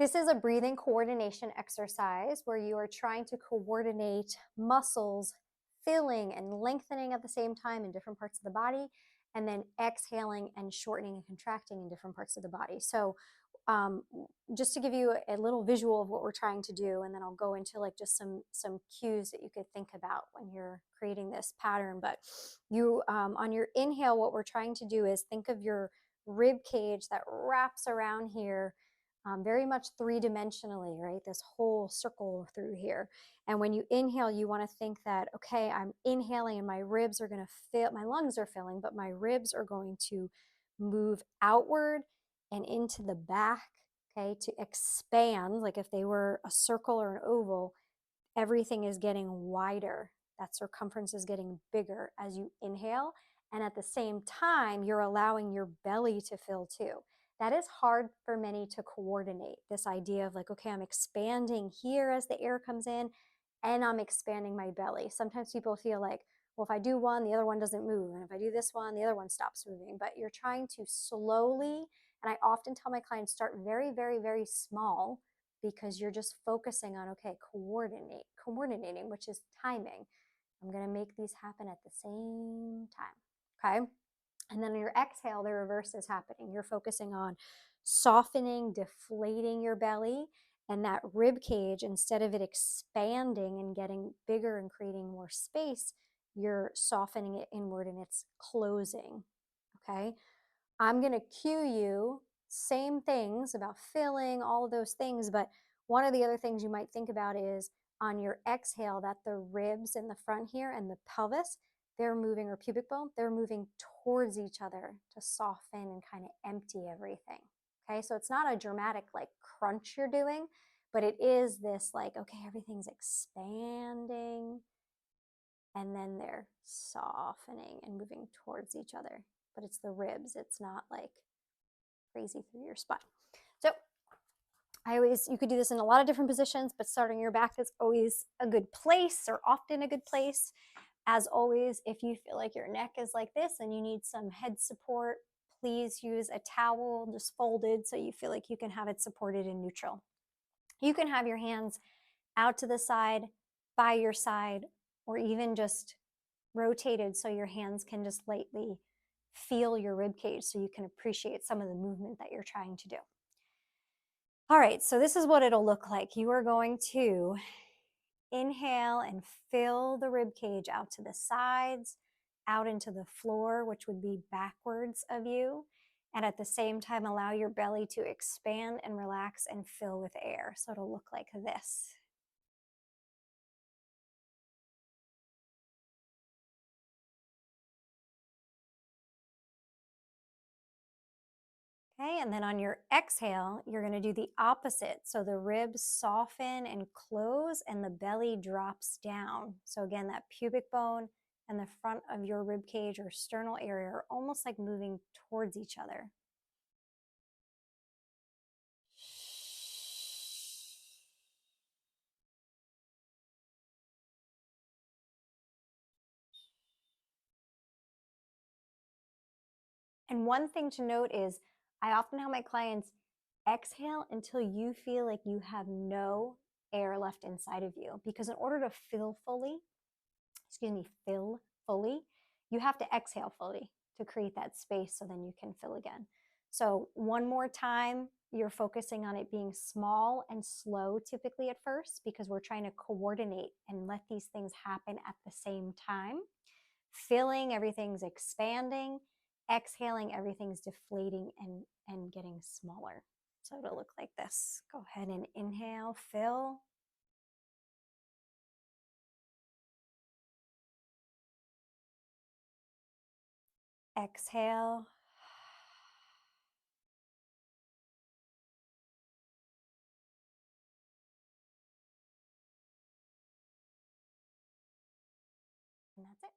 This is a breathing coordination exercise where you are trying to coordinate muscles filling and lengthening at the same time in different parts of the body, and then exhaling and shortening and contracting in different parts of the body. So um, just to give you a little visual of what we're trying to do, and then I'll go into like just some cues that you could think about when you're creating this pattern. But you on your inhale, what we're trying to do is think of your rib cage that wraps around here, very much three-dimensionally, right? This whole circle through here. And when you inhale, you want to think that, okay, I'm inhaling and my ribs are going to fill, my lungs are filling, but my ribs are going to move outward and into the back, okay, to expand. Like if they were a circle or an oval, everything is getting wider. That circumference is getting bigger as you inhale. And at the same time, you're allowing your belly to fill too. That is hard for many to coordinate, this idea of like, okay, I'm expanding here as the air comes in and I'm expanding my belly. Sometimes people feel like, well, if I do one, the other one doesn't move. And if I do this one, the other one stops moving. But you're trying to slowly, and I often tell my clients, start very, very, very small, because you're just focusing on, okay, coordinating, which is timing. I'm going to make these happen at the same time. Okay. And then on your exhale, the reverse is happening. You're focusing on softening, deflating your belly, and that rib cage, instead of it expanding and getting bigger and creating more space, you're softening it inward and it's closing. Okay. I'm going to cue you same things about filling, all of those things. But one of the other things you might think about is on your exhale that the ribs in the front here and the pelvis, they're moving, or pubic bone, they're moving towards each other to soften and kind of empty everything. Okay, so it's not a dramatic like crunch you're doing, but it is this like, okay, everything's expanding and then they're softening and moving towards each other. But it's the ribs, it's not like crazy through your spine. So you could do this in a lot of different positions, but starting your back is always a good place, or often a good place. As always, if you feel like your neck is like this and you need some head support, please use a towel just folded so you feel like you can have it supported in neutral. You can have your hands out to the side, by your side, or even just rotated so your hands can just lightly feel your rib cage so you can appreciate some of the movement that you're trying to do. All right, so this is what it'll look like. You are going to inhale and fill the rib cage out to the sides, out into the floor, which would be backwards of you. And at the same time, allow your belly to expand and relax and fill with air. So it'll look like this. Okay, and then on your exhale, you're going to do the opposite. So the ribs soften and close and the belly drops down. So again, that pubic bone and the front of your rib cage or sternal area are almost like moving towards each other. And one thing to note is I often have my clients exhale until you feel like you have no air left inside of you. Because in order to fill fully, you have to exhale fully to create that space so then you can fill again. So one more time, you're focusing on it being small and slow typically at first, because we're trying to coordinate and let these things happen at the same time. Filling, everything's expanding. Exhaling, everything's deflating and getting smaller. So it'll look like this. Go ahead and inhale, fill. Exhale. And that's it.